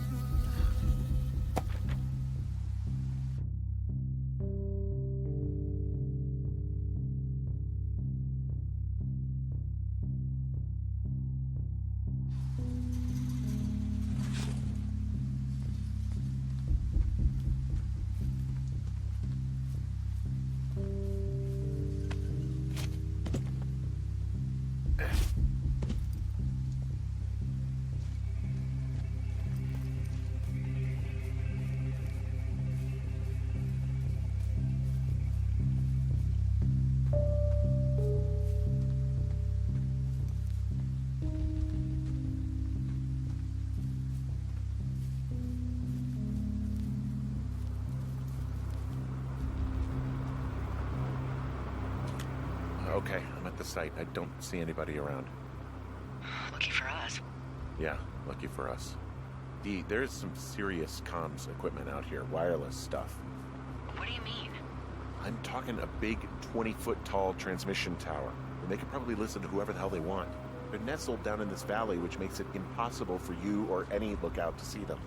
Okay, I'm at the site. I don't see anybody around. Lucky for us. Yeah, lucky for us. Dee, there's some serious comms equipment out here, wireless stuff. What do you mean? I'm talking a big 20-foot tall transmission tower, and they can probably listen to whoever the hell they want. They're nestled down in this valley, which makes it impossible for you or any lookout to see them.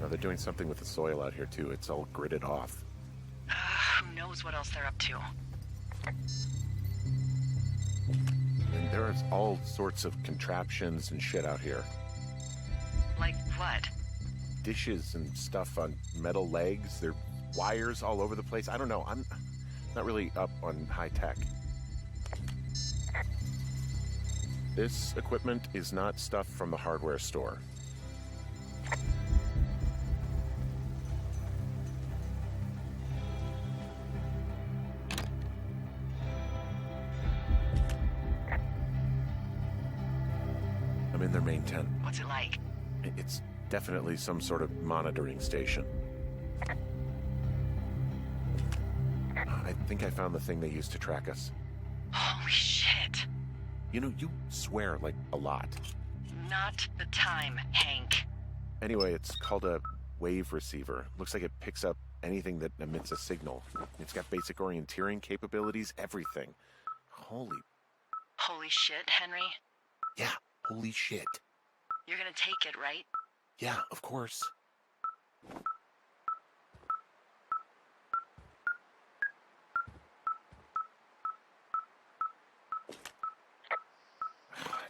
they're doing something with the soil out here, too. It's all gridded off. Who knows what else they're up to? And there's all sorts of contraptions and shit out here. Like what? Dishes and stuff on metal legs. There are wires all over the place. I don't know. I'm not really up on high tech. This equipment is not stuff from the hardware store. I'm in their main tent. What's it like? It's definitely some sort of monitoring station. I think I found the thing they used to track us. Holy shit. You know, you swear like a lot. Not the time, Hank. Anyway, it's called a wave receiver. Looks like it picks up anything that emits a signal. It's got basic orienteering capabilities, everything. Holy shit, Henry. Yeah, holy shit. You're gonna take it, right? Yeah, of course.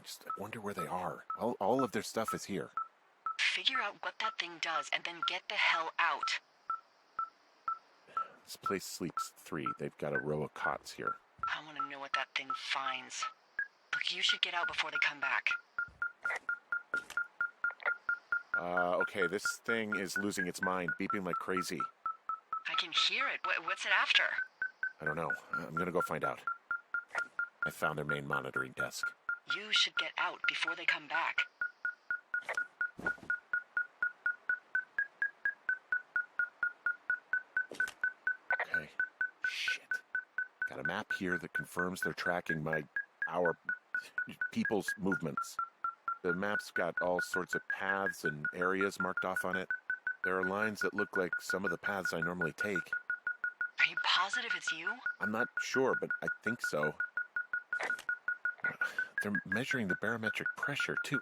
I wonder where they are. All of their stuff is here. Figure out what that thing does and then get the hell out. This place sleeps 3. They've got a row of cots here. I want to know what that thing finds. Look, you should get out before they come back. Okay, this thing is losing its mind, beeping like crazy. I can hear it. What's it after? I don't know. I'm gonna go find out. I found their main monitoring desk. You should get out before they come back. Okay. Shit. Got a map here that confirms they're tracking our people's movements. The map's got all sorts of paths and areas marked off on it. There are lines that look like some of the paths I normally take. Are you positive it's you? I'm not sure, but I think so. They're measuring the barometric pressure, too.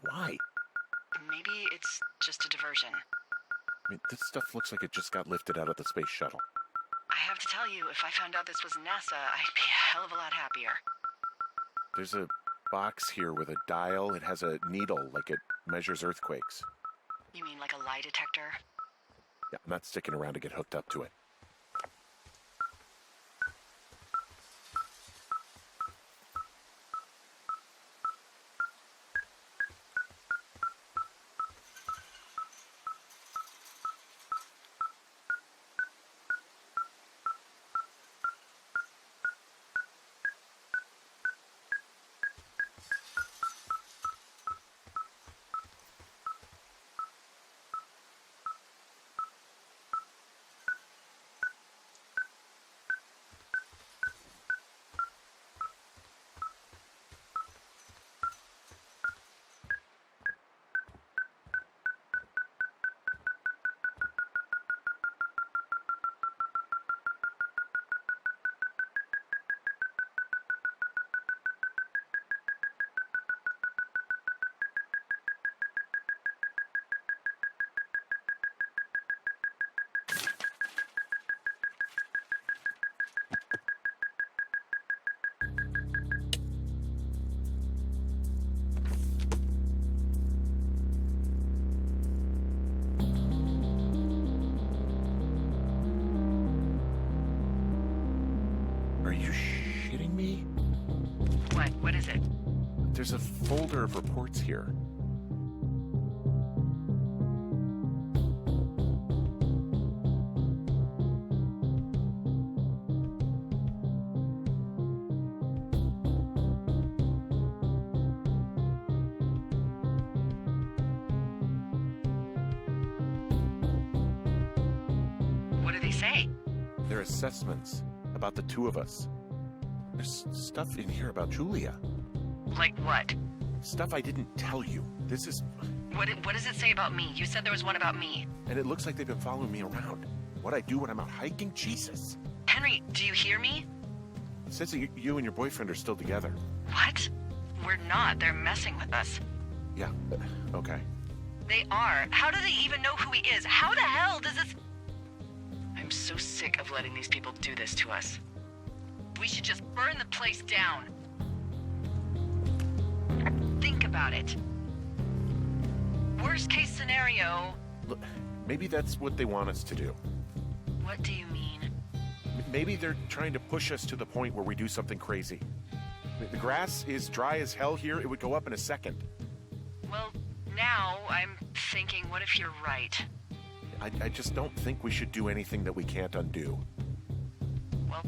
Why? Maybe it's just a diversion. I mean, this stuff looks like it just got lifted out of the space shuttle. I have to tell you, if I found out this was NASA, I'd be a hell of a lot happier. There's a box here with a dial. It has a needle, like it measures earthquakes. You mean like a lie detector? Yeah, I'm not sticking around to get hooked up to it. What is it? There's a folder of reports here. What do they say? They're assessments about the 2 of us. There's stuff in here about Julia. Like what? Stuff I didn't tell you. This is... What does it say about me? You said there was one about me. And it looks like they've been following me around. What I do when I'm out hiking? Jesus. Henry, do you hear me? It says that you and your boyfriend are still together. What? We're not. They're messing with us. Yeah, okay. They are. How do they even know who he is? How the hell does this... I'm so sick of letting these people do this to us. We should just burn the place down. Think about it. Worst case scenario... Look, maybe that's what they want us to do. What do you mean? Maybe they're trying to push us to the point where we do something crazy. The grass is dry as hell here. It would go up in a second. Well, now I'm thinking, what if you're right? I just don't think we should do anything that we can't undo. Well,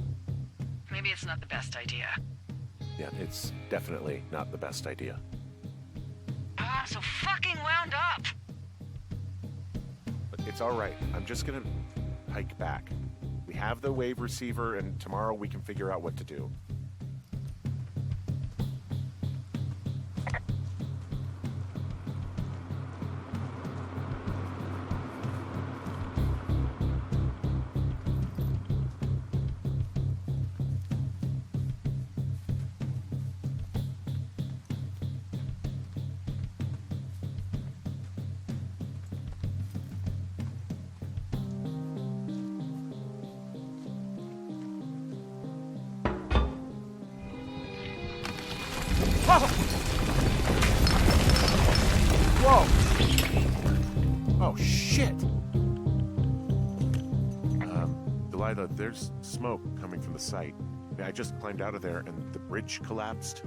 maybe it's not the best idea. Yeah, it's definitely not the best idea. Ah, so fucking wound up! But it's all right. I'm just gonna hike back. We have the wave receiver, and tomorrow we can figure out what to do. Whoa! Oh, shit! Delilah, there's smoke coming from the site. I just climbed out of there and the bridge collapsed.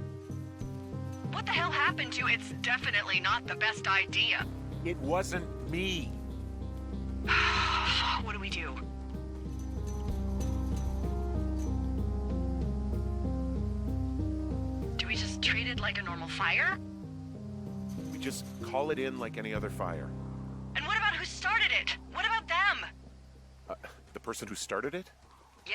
What the hell happened to you? It's definitely not the best idea. It wasn't me! What do we do? Do we just treat it like a normal fire? We just call it in like any other fire. And what about who started it? What about them? The person who started it? Yeah.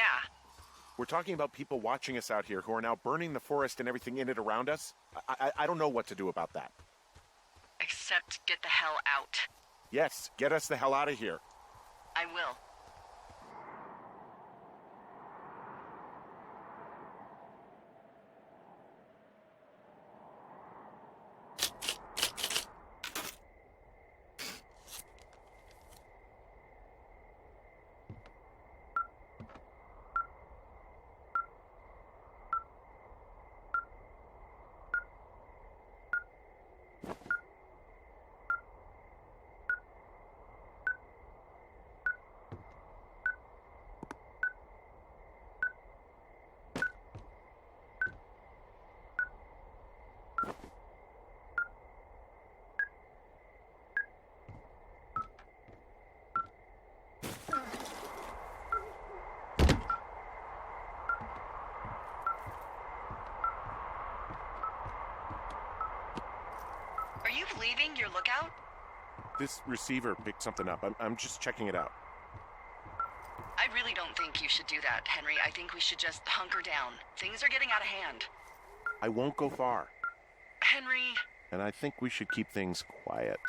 We're talking about people watching us out here who are now burning the forest and everything in it around us. I don't know what to do about that. Except get the hell out. Yes, get us the hell out of here. I will. Are you leaving your lookout? This receiver picked something up. I'm just checking it out. I really don't think you should do that, Henry. I think we should just hunker down. Things are getting out of hand. I won't go far. Henry... And I think we should keep things quiet.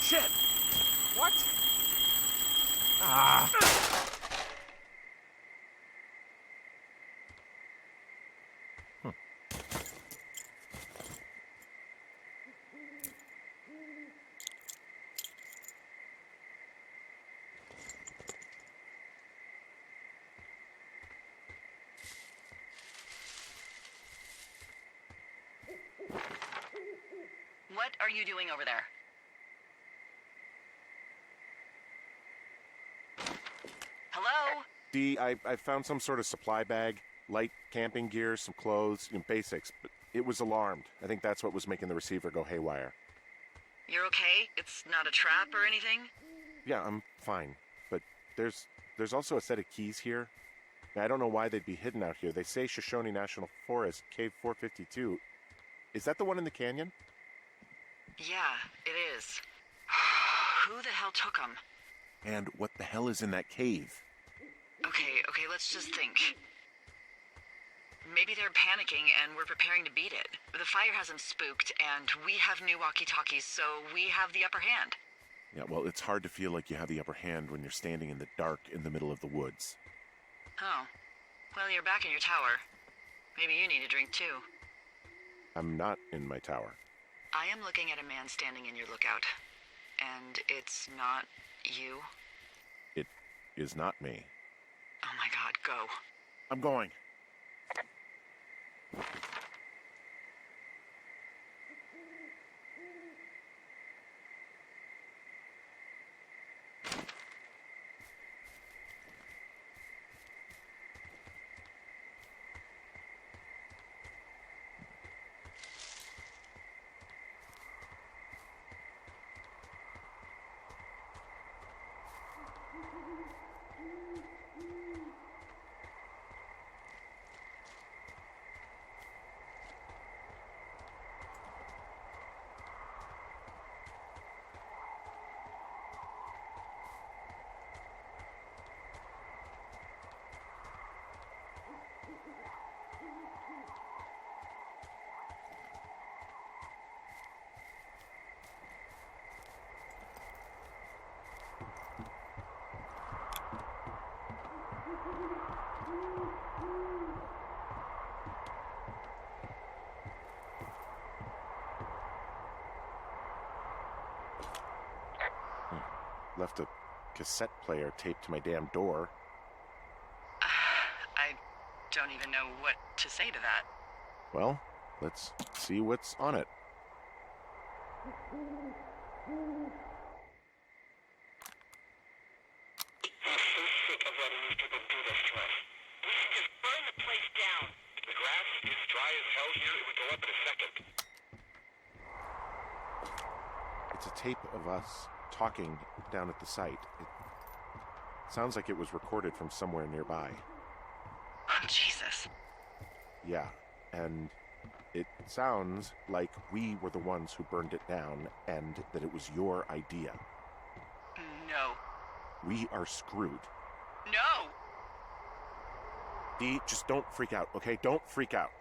Shit! What? Ah! What are you doing over there? Hello? Dee, I found some sort of supply bag, light camping gear, some clothes, basics, but it was alarmed. I think that's what was making the receiver go haywire. You're okay? It's not a trap or anything? Yeah, I'm fine, but there's also a set of keys here. I don't know why they'd be hidden out here. They say Shoshone National Forest, Cave 452. Is that the one in the canyon? Yeah, it is. Who the hell took them? And what the hell is in that cave? Okay, let's just think. Maybe they're panicking and we're preparing to beat it. The fire has them spooked, and we have new walkie-talkies, so we have the upper hand. Yeah, well, it's hard to feel like you have the upper hand when you're standing in the dark in the middle of the woods. Oh. Well, you're back in your tower. Maybe you need a drink, too. I'm not in my tower. I am looking at a man standing in your lookout. And it's not you? It is not me. Oh my god, go. I'm going. Left a cassette player taped to my damn door. I don't even know what to say to that. Well, let's see what's on it. I'm so sick of letting these people do this to us. We should just burn the place down. The grass is dry as hell here. It would go up in a second. It's a tape of us talking down at the site. It sounds like it was recorded from somewhere nearby. Oh, Jesus. Yeah, and it sounds like we were the ones who burned it down and that it was your idea. No. We are screwed. No! Dee, just don't freak out, okay? Don't freak out.